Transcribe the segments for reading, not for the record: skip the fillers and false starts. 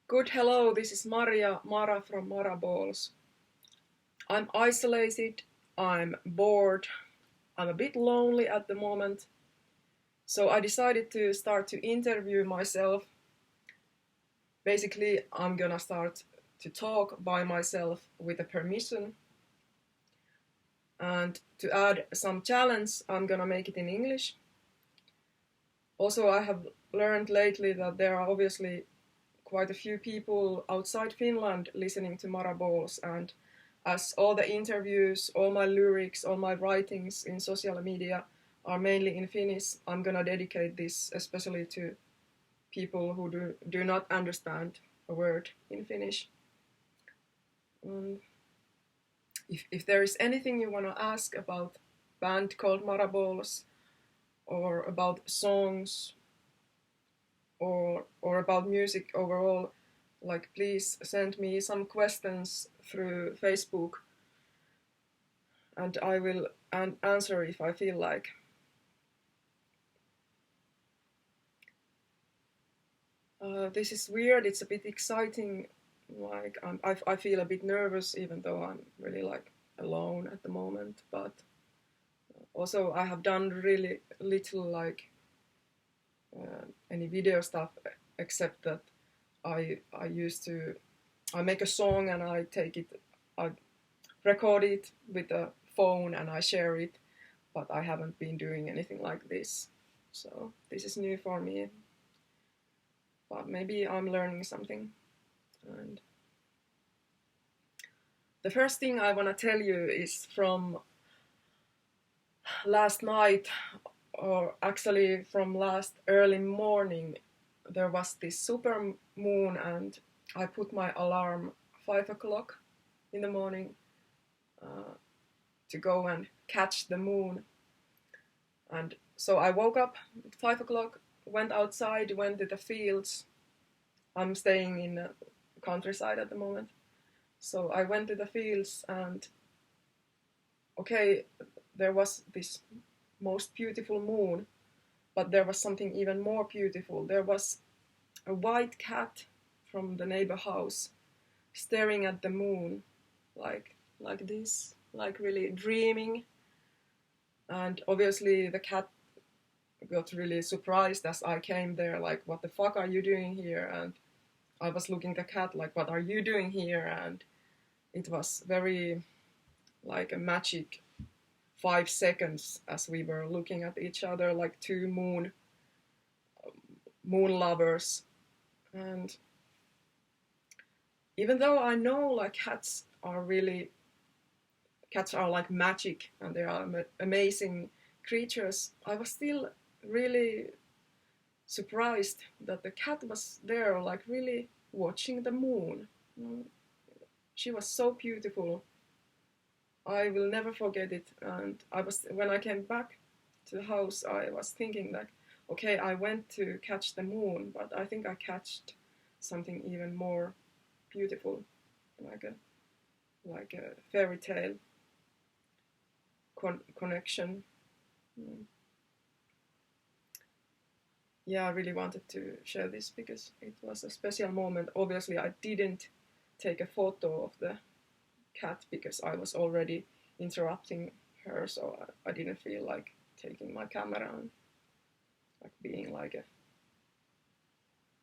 Good hello, this is Mara from Mara Balls. I'm isolated, I'm bored, I'm a bit lonely at the moment, so I decided to start to interview myself. Basically, I'm gonna start to talk by myself with a permission, and to add some challenge, I'm gonna make it in English. Also, I have learned lately that there are obviously quite a few people outside Finland listening to Mara Balls, and as all the interviews, all my lyrics, all my writings in social media are mainly in Finnish, I'm gonna dedicate this especially to people who do not understand a word in Finnish. If there is anything you want to ask about band called Mara Balls, or about songs, or about music overall, like please send me some questions through Facebook, and I will answer if I feel like. This is weird, it's a bit exciting, like I feel a bit nervous even though I'm really like alone at the moment, but also I have done really little like any video stuff except that I make a song and I record it with a phone and I share it, but I haven't been doing anything like this. So this is new for me, but maybe I'm learning something. And the first thing I want to tell you is from last night, or actually from last early morning. There was this super moon and I put my alarm 5 o'clock in the morning to go and catch the moon. And so I woke up at 5 o'clock, went outside, went to the fields. I'm staying in the countryside at the moment. So I went to the fields and okay, there was this most beautiful moon, but there was something even more beautiful. There was a white cat from the neighbor house staring at the moon like this, like really dreaming. And obviously the cat got really surprised as I came there, like, what the fuck are you doing here? And I was looking at the cat like, what are you doing here? And it was very like a magic 5 seconds as we were looking at each other like two moon lovers. And even though I know like cats are like magic and they are amazing creatures, I was still really surprised that the cat was there, like really watching the moon. She was so beautiful. I will never forget it. And when I came back to the house, I was thinking like, okay, I went to catch the moon, but I think I catched something even more beautiful, like a fairy tale connection. Yeah, I really wanted to share this because it was a special moment. Obviously, I didn't take a photo of the cat because I was already interrupting her, so I didn't feel like taking my camera and like being like a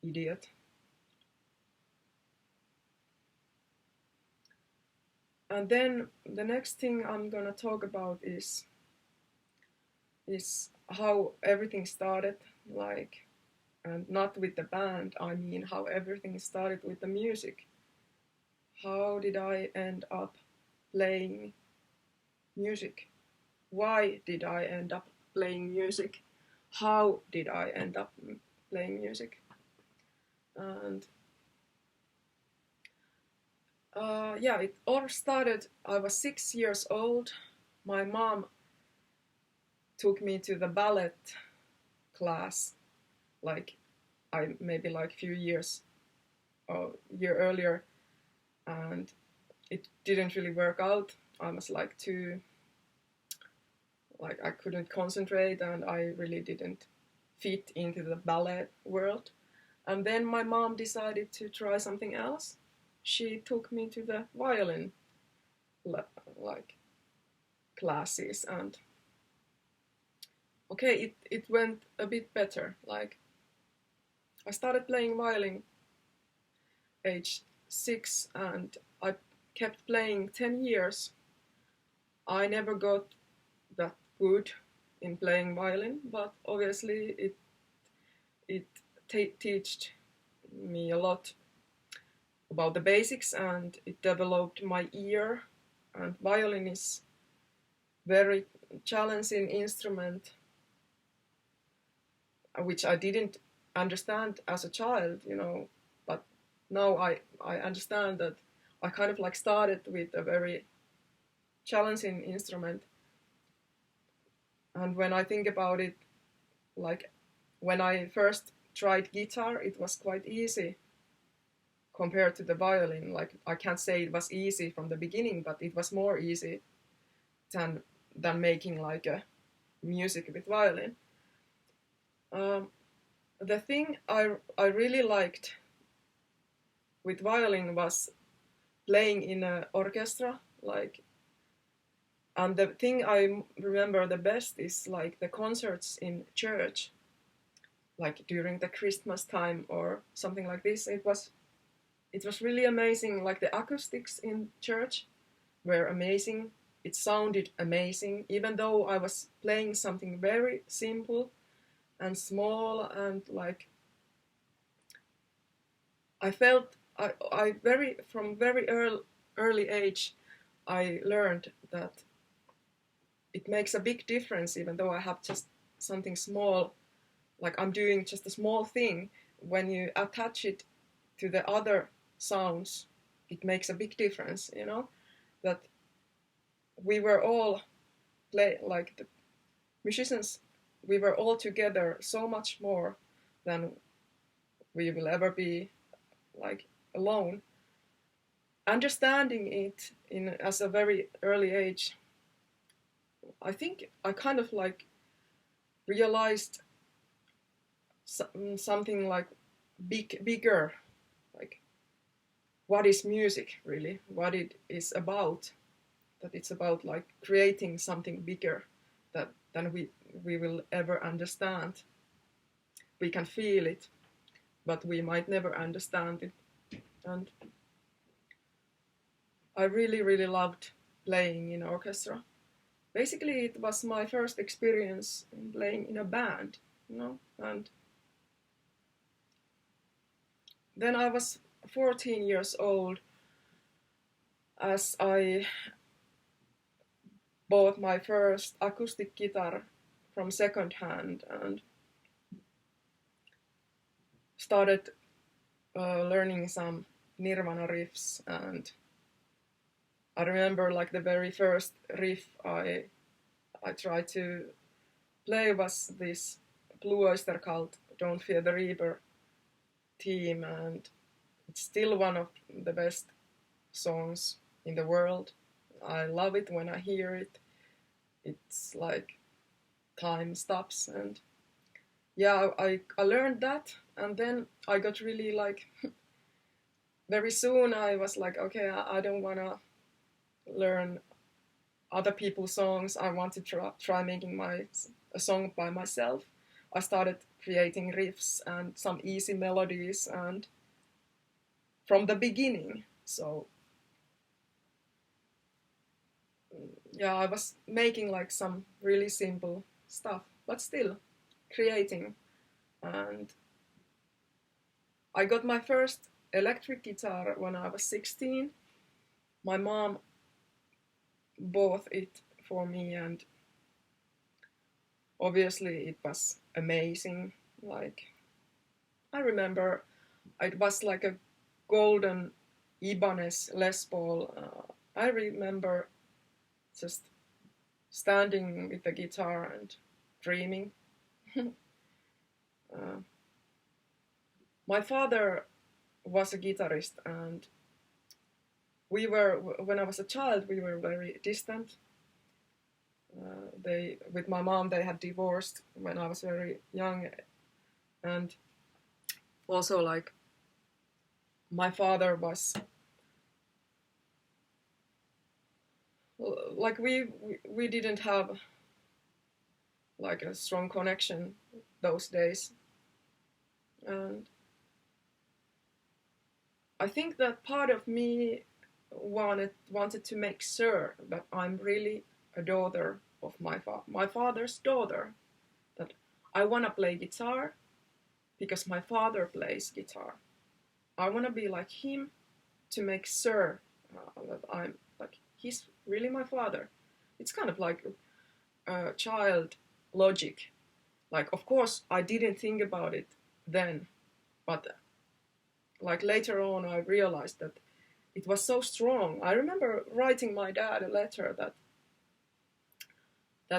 idiot. And then the next thing I'm gonna talk about is how everything started, like, and not with the band, I mean how everything started with the music. How did I end up playing music? Why did I end up playing music? How did I end up playing music? And yeah, it all started, I was 6 years old. My mom took me to the ballet class, like maybe like a few years or year earlier, and it didn't really work out. I was like I couldn't concentrate and I really didn't fit into the ballet world. And then my mom decided to try something else. She took me to the violin like classes, and okay, it went a bit better. Like I started playing violin age 6, and I kept playing 10 years. I never got that good in playing violin, but obviously it taught me a lot about the basics, and it developed my ear. And violin is very challenging instrument, which I didn't understand as a child, but now I understand that I kind of like started with a very challenging instrument. And when I think about it, like when I first tried guitar, it was quite easy compared to the violin. Like I can't say it was easy from the beginning, but it was more easy than making like a music with violin. The thing I really liked with violin was playing in an orchestra, like, and the thing I remember the best is like the concerts in church, like during the Christmas time or something like this. It was really amazing. Like the acoustics in church were amazing. It sounded amazing, even though I was playing something very simple and small, and like I felt I very from very early age I learned that it makes a big difference, even though I have just something small, like I'm doing just a small thing. When you attach it to the other sounds, it makes a big difference, that we were all like the musicians, we were all together so much more than we will ever be like alone. Understanding it as a very early age, I think I kind of like realized something like bigger, like what is music really, what it is about, that it's about like creating something bigger than we will ever understand. We can feel it, but we might never understand it. And I really, really loved playing in orchestra. Basically, it was my first experience in playing in a band, and then I was 14 years old as I bought my first acoustic guitar from second hand and started learning some Nirvana riffs. And I remember like the very first riff I tried to play was this Blue Oyster Cult Don't Fear the Reaper theme, and it's still one of the best songs in the world. I love it when I hear it. It's like time stops, and yeah, I learned that, and then I got really like very soon I was like, okay, I don't want to learn other people's songs. I want to try making a song by myself. I started creating riffs and some easy melodies, and from the beginning. So yeah, I was making like some really simple stuff, but still creating. And I got my first electric guitar when I was 16. My mom bought it for me, and obviously it was amazing. Like I remember it was like a golden Ibanez Les Paul. I remember just standing with the guitar and dreaming. My father was a guitarist, and when I was a child, we were very distant. With my mom, they had divorced when I was very young, and also like my father was like we didn't have like a strong connection those days, and I think that part of me wanted to make sure that I'm really a daughter of my father's daughter, that I want to play guitar because my father plays guitar. I want to be like him to make sure that I'm like he's really my father. It's kind of like child logic. Like, of course, I didn't think about it then, but like later on, I realized that it was so strong. I remember writing my dad a letter that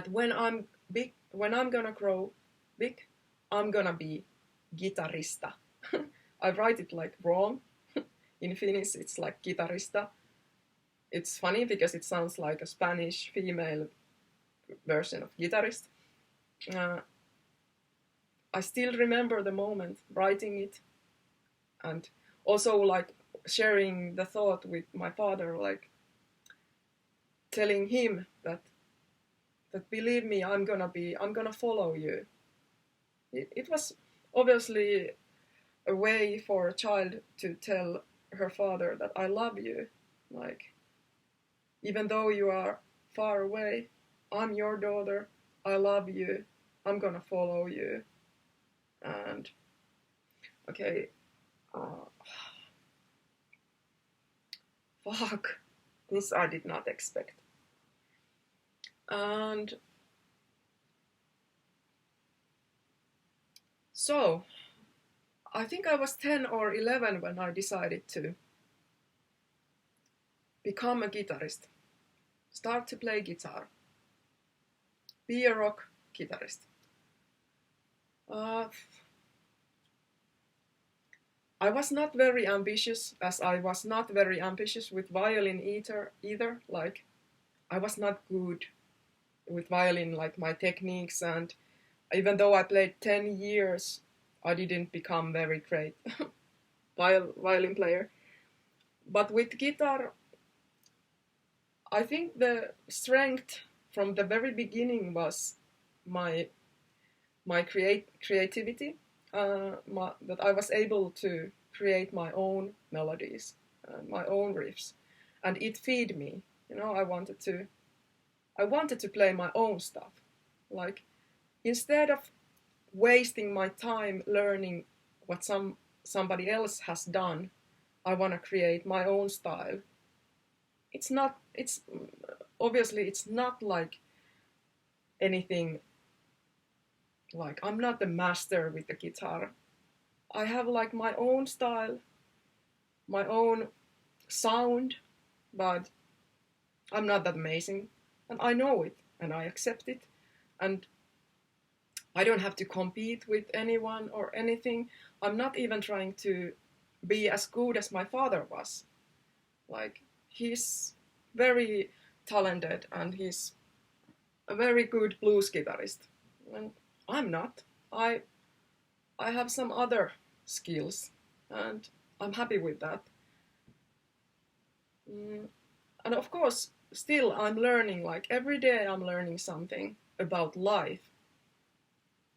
when I'm big, when I'm gonna grow big, I'm gonna be guitarista. I write it like wrong. In Finnish, it's like guitarista. It's funny because it sounds like a Spanish female version of guitarist. Uh, I still remember the moment writing it, and also like sharing the thought with my father, like telling him that believe me, I'm gonna follow you. It was obviously a way for a child to tell her father that I love you, like even though you are far away, I'm your daughter, I love you, I'm gonna follow you. And okay, uh, fuck, this I did not expect. And so I think I was 10 or 11 when I decided to become a guitarist, start to play guitar, be a rock guitarist. Uh, I was not very ambitious, as I was not very ambitious with violin either. Like, I was not good with violin, like my techniques, and even though I played 10 years, I didn't become very great violin player. But with guitar, I think the strength from the very beginning was my creativity, that I was able to create my own melodies, my own riffs, and it fed me. You know, I wanted to play my own stuff. Like, instead of wasting my time learning what somebody else has done, I want to create my own style. It's obviously it's not like anything, like I'm not the master with the guitar. I have like my own style, my own sound, but I'm not that amazing, and I know it, and I accept it, and I don't have to compete with anyone or anything. I'm not even trying to be as good as my father was. Like, he's very talented and he's a very good blues guitarist, and I'm not. I I have some other skills, and I'm happy with that. Mm, and of course, still I'm learning. Like every day, I'm learning something about life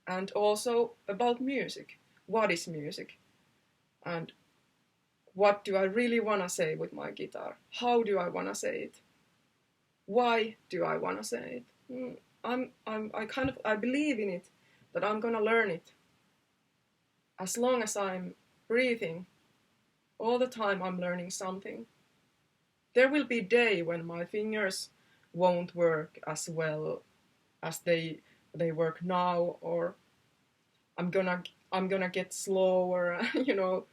and also about music. What is music? And what do I really want to say with my guitar? How do I want to say it? Why do I want to say it? I believe in it, that I'm gonna learn it. As long as I'm breathing, all the time I'm learning something. There will be a day when my fingers won't work as well as they work now, or I'm gonna get slower, you know.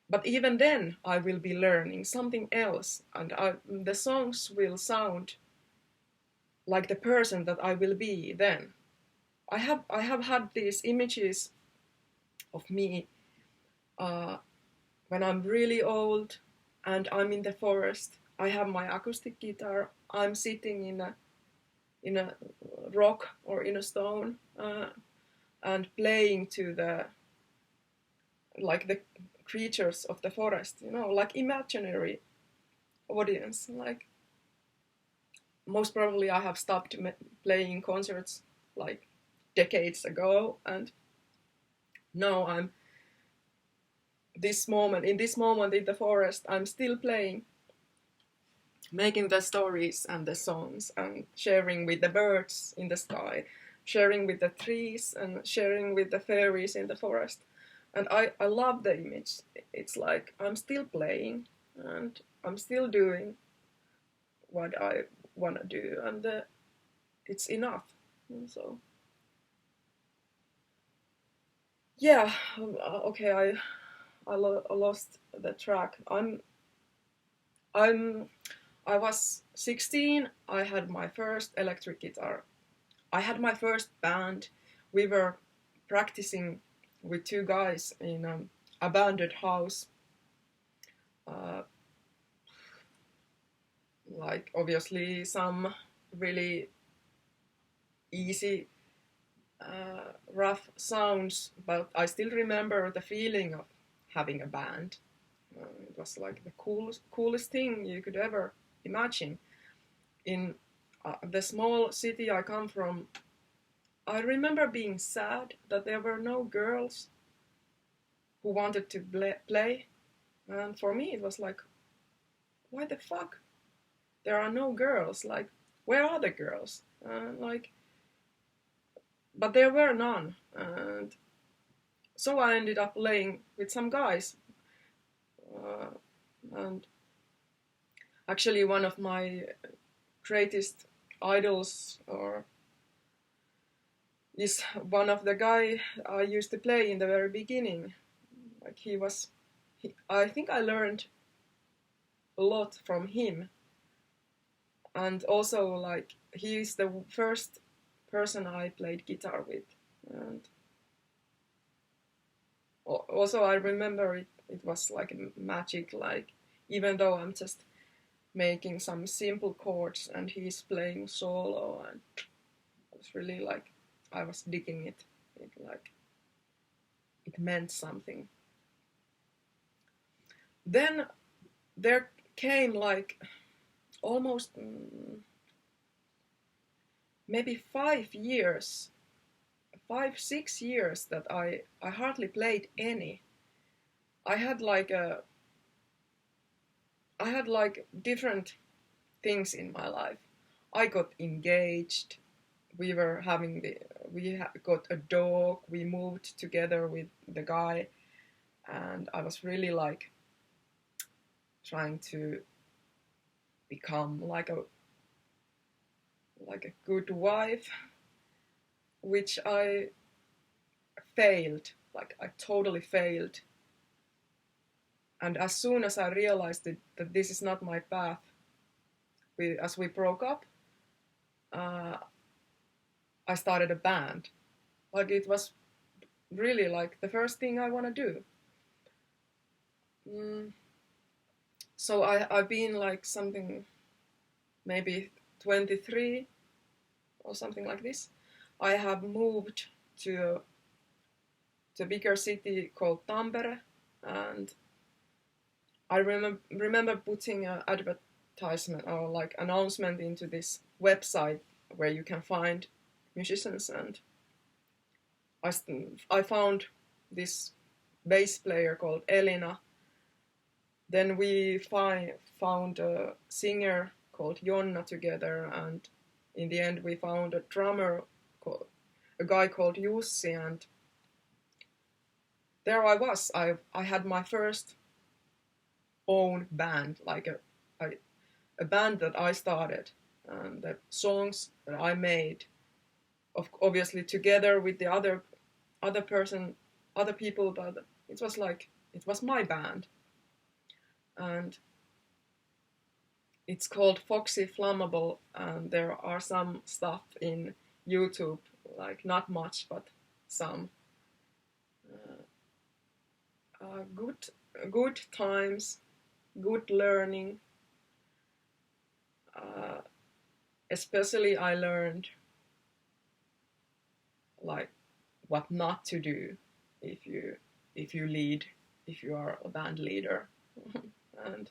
But even then, I will be learning something else, and the songs will sound like the person that I will be then. I have had these images of me uh, when I'm really old and I'm in the forest. I have my acoustic guitar. I'm sitting in a rock or in a stone, and playing to like the creatures of the forest, you know, like imaginary audience. Like most probably I have stopped playing concerts like decades ago, and now I'm this moment in the forest, I'm still playing, making the stories and the songs and sharing with the birds in the sky, sharing with the trees and sharing with the fairies in the forest. And I love the image. It's like I'm still playing and I'm still doing what I want to do, and it's enough. And so, yeah, okay, I lost the track. I'm I was 16. I had my first electric guitar. I had my first band. We were practicing with two guys in an abandoned house. Uh, like obviously some really easy, rough sounds, but I still remember the feeling of having a band. It was like the coolest thing you could ever imagine. In the small city I come from, I remember being sad that there were no girls who wanted to play. And for me, it was like, why the fuck? There are no girls. Like, where are the girls? Like, but there were none. And so I ended up playing with some guys. Uh, and actually, one of my greatest idols or is one of the guy I used to play in the very beginning. Like I think I learned a lot from him, and also like he's the first person I played guitar with, and also I remember it was like magic. Like even though I'm just making some simple chords and he's playing solo, and it was really like I was digging it. It meant something. Then there came like almost maybe 5 years, 5 6 years that I hardly played any. I had like a I had like different things in my life. I got engaged. We were having got a dog. We moved together with the guy, and I was really like trying to become like a good wife, which I failed. Like I totally failed. And as soon as I realized that this is not my path, as we broke up, uh, I started a band. Like it was really like the first thing I want to do. Mm. So I've been like something maybe 23 or something like this. I have moved to a bigger city called Tampere, and I remember putting an advertisement or like announcement into this website where you can find musicians, and I found this bass player called Elina. Then we found a singer called Jonna together, and in the end we found a drummer, a guy called Jussi, and there I was. I had my first own band, like a band that I started, and the songs that I made, obviously together with the other people, but it was my band, and it's called Foxy Flammable, and there are some stuff in YouTube, like not much, but some good times, good learning. Uh, Especially I learned like what not to do if you if you lead, if you are a band leader. And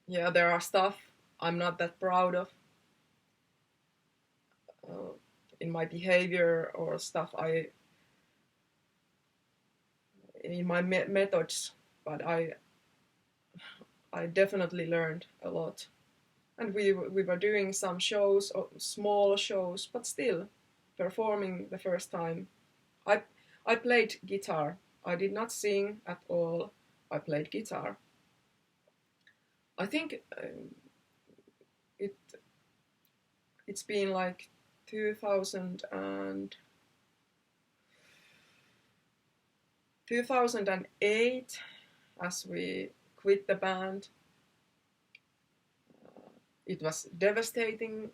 yeah, there are stuff I'm not that proud of in my behavior or stuff in my methods, but I definitely learned a lot. And we were doing some shows, small shows, but still performing the first time. I played guitar. I did not sing at all. I played guitar. I think it's been like 2008 as we quit the band. It was devastating,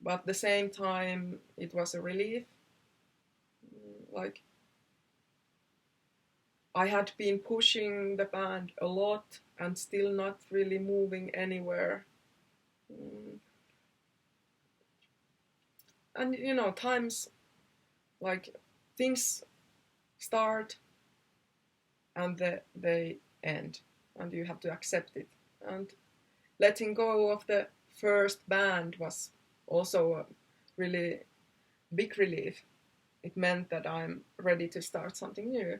but at the same time it was a relief. Like, I had been pushing the band a lot and still not really moving anywhere. And you know, times, like, things start and they end, and you have to accept it. And letting go of the first band was also a really big relief. It meant that I'm ready to start something new.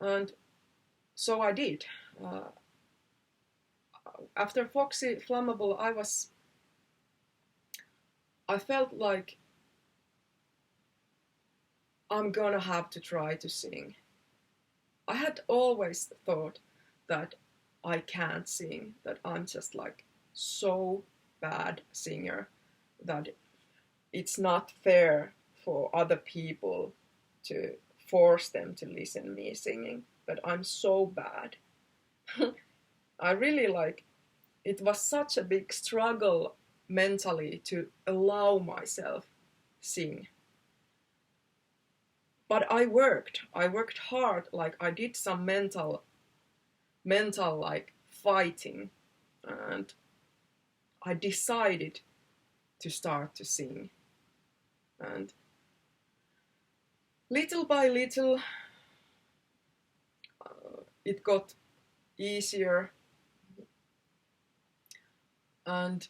And so I did. After Foxy Flammable, I felt like I'm gonna have to try to sing. I had always thought that I can't sing, that I'm just like so bad singer that it's not fair for other people to force them to listen to me singing, that I'm so bad. I really it was such a big struggle mentally to allow myself sing. But I worked hard, like I did some mental like fighting, and I decided to start to sing. And little by little, it got easier, and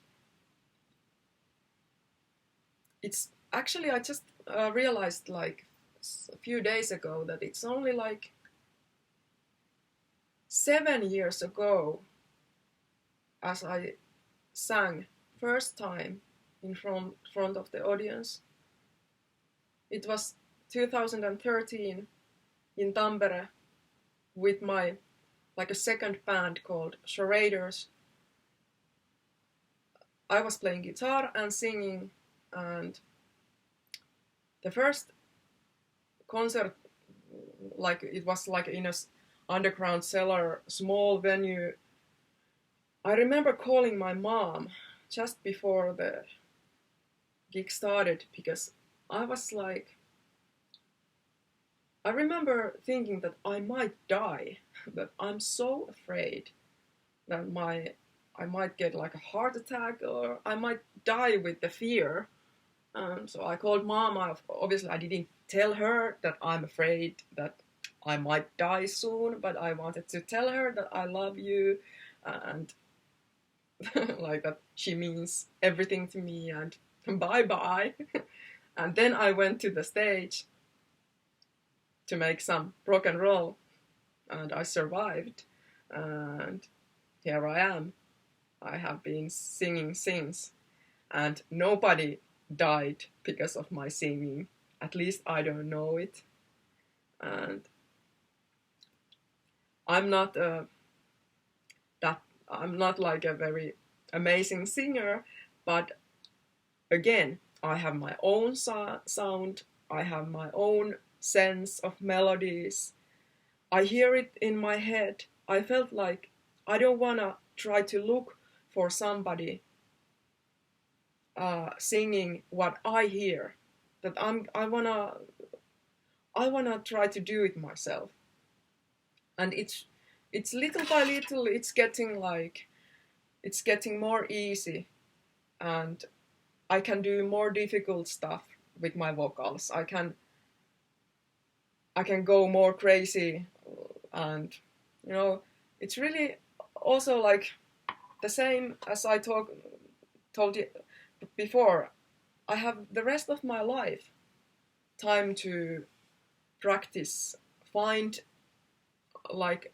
it's actually, I just realized like a few days ago that it's only like 7 years ago as I sang first time in front of the audience. It was 2013 in Tampere with my a second band called Charaders. I was playing guitar and singing, and the first concert, like it was like in a underground cellar, small venue. I remember calling my mom just before the gig started because I was like, I remember thinking that I might die, that I'm so afraid that I might get like a heart attack or I might die with the fear. So I called mom. Obviously, I didn't tell her that I'm afraid that I might die soon, but I wanted to tell her that I love you and like that she means everything to me and bye-bye. And then I went to the stage to make some rock and roll, and I survived. And here I am. I have been singing since, and nobody died because of my singing. At least I don't know it. And I'm not like a very amazing singer, but again, I have my own sound. I have my own sense of melodies. I hear it in my head. I felt like I don't wanna try to look for somebody singing what I hear. That I wanna try to do it myself. And it's little by little it's getting more easy, and I can do more difficult stuff with my vocals. I can go more crazy, and you know, it's really also like the same as I told you before. I have the rest of my life time to practice, find like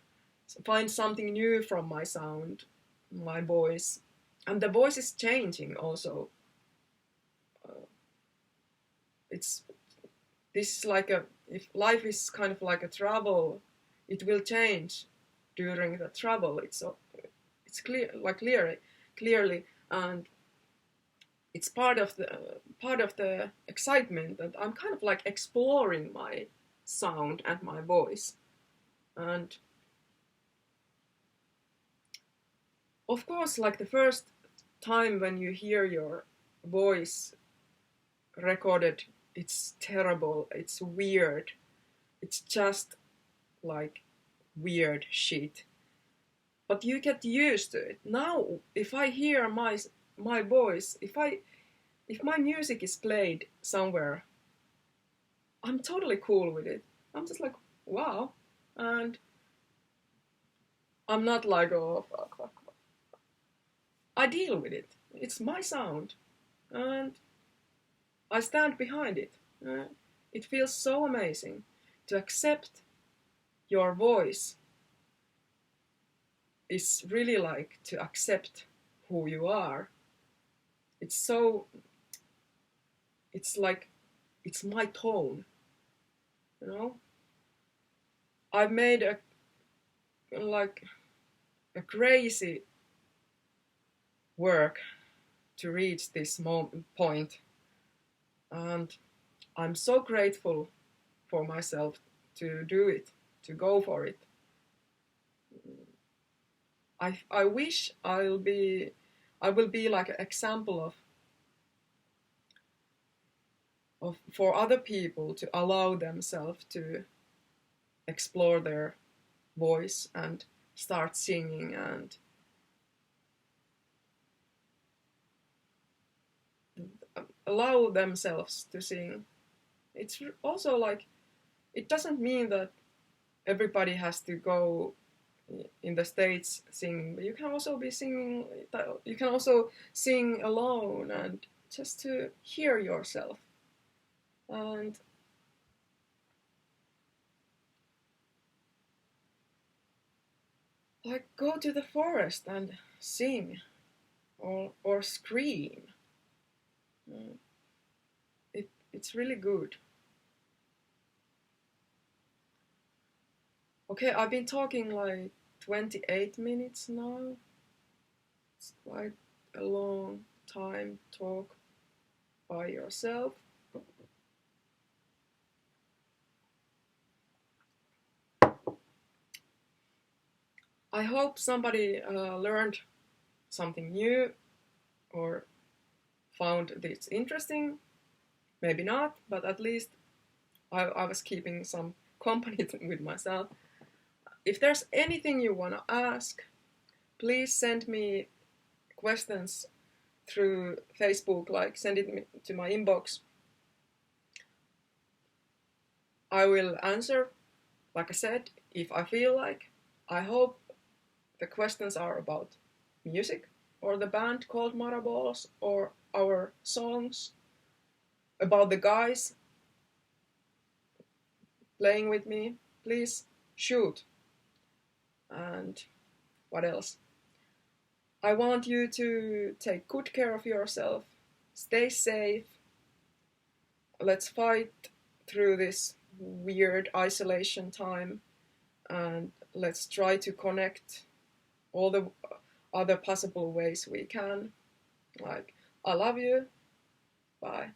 find something new from my sound, my voice, and the voice is changing also. It's this is like a if life is kind of like a travel, it will change during the travel. It's clear like clearly, and it's part of the excitement that I'm kind of like exploring my sound and my voice. And of course, like the first time when you hear your voice recorded, it's terrible, it's weird, it's just like weird shit. But you get used to it. Now, if I hear my voice, if my music is played somewhere, I'm totally cool with it. I'm just like, wow. And I'm not like, oh, fuck, fuck, fuck. I deal with it. It's my sound. And I stand behind it. It feels so amazing to accept your voice is really like to accept who you are. It's like, it's my tone, you know? I've made a crazy work to reach this point, and I'm so grateful for myself to do it, to go for it. I wish I will be like an example of for other people to allow themselves to explore their voice and start singing and allow themselves to sing. It's also like, it doesn't mean that everybody has to go in the States singing, but you can also be singing, you can also sing alone and just to hear yourself. And like go to the forest and sing or scream. It's really good. Okay, I've been talking like 28 minutes now. It's quite a long time to talk by yourself. I hope somebody learned something new or found this interesting. Maybe not, but at least I was keeping some company with myself. If there's anything you want to ask, please send me questions through Facebook, like send it to my inbox. I will answer, like I said, if I feel like. I hope the questions are about music, or the band called Maraballs, or our songs, about the guys playing with me. Please shoot. And what else? I want you to take good care of yourself, stay safe. Let's fight through this weird isolation time, and let's try to connect all the other possible ways we can. Like, I love you. Bye.